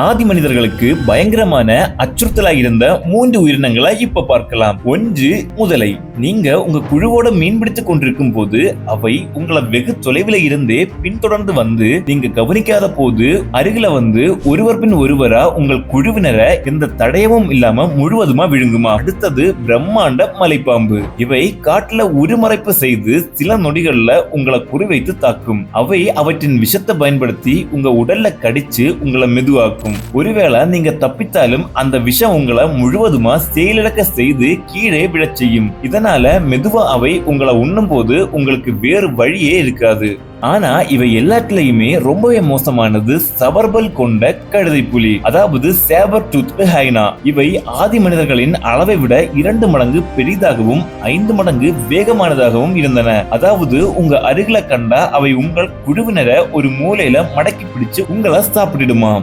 ஆதி மனிதர்களுக்கு பயங்கரமான அச்சுறுத்தலாக இருந்த 3 உயிரினங்களை இப்ப பார்க்கலாம். 1 முதலை. நீங்க உங்க குழுவோட மீன்பிடித்துக் கொண்டிருக்கும் போது அவை உங்களை வெகு தொலைவில் இருந்தே பின்தொடர்ந்து வந்து நீங்க கவனிக்காத போது அருகில வந்து ஒருவர் பின் ஒருவரா உங்கள் குழுவினரை எந்த தடயமும் இல்லாம முழுவதுமா விழுங்குமா. அடுத்தது பிரம்மாண்ட மலைப்பாம்பு. இவை காட்டுல உருமறைப்பு செய்து சில நொடிகள்ல உங்களை குறிவைத்து தாக்கும். அவை அவற்றின் விஷத்தை பயன்படுத்தி உங்க உடல்ல கடிச்சு உங்களை மெதுவாக்கும். ஒருவேளை நீங்க தப்பித்தாலும் அந்த விஷம் உங்களை முழுவதுமா செயலிழக்க செய்து கீழே விழச் செய்யும். இதனால மெதுவா அவை உங்களை உண்ணும் போது உங்களுக்கு வேறு வழியே இருக்காது. ஆனா இவை எல்லாத்துலயுமே ரொம்பவே மோசமானது சவர்பல் கொண்ட கழுதை புலி, அதாவது சேபர் டூத் ஹைனா. இவை ஆதி மனிதர்களின் அளவை விட 2 மடங்கு பெரிதாகவும் 5 மடங்கு வேகமானதாகவும் இருந்தன. அதாவது உங்க அருகில கண்டா அவை உங்கள் குழுவினரை ஒரு மூலையில மடக்கி பிடிச்சு உங்களை சாப்பிடுமா.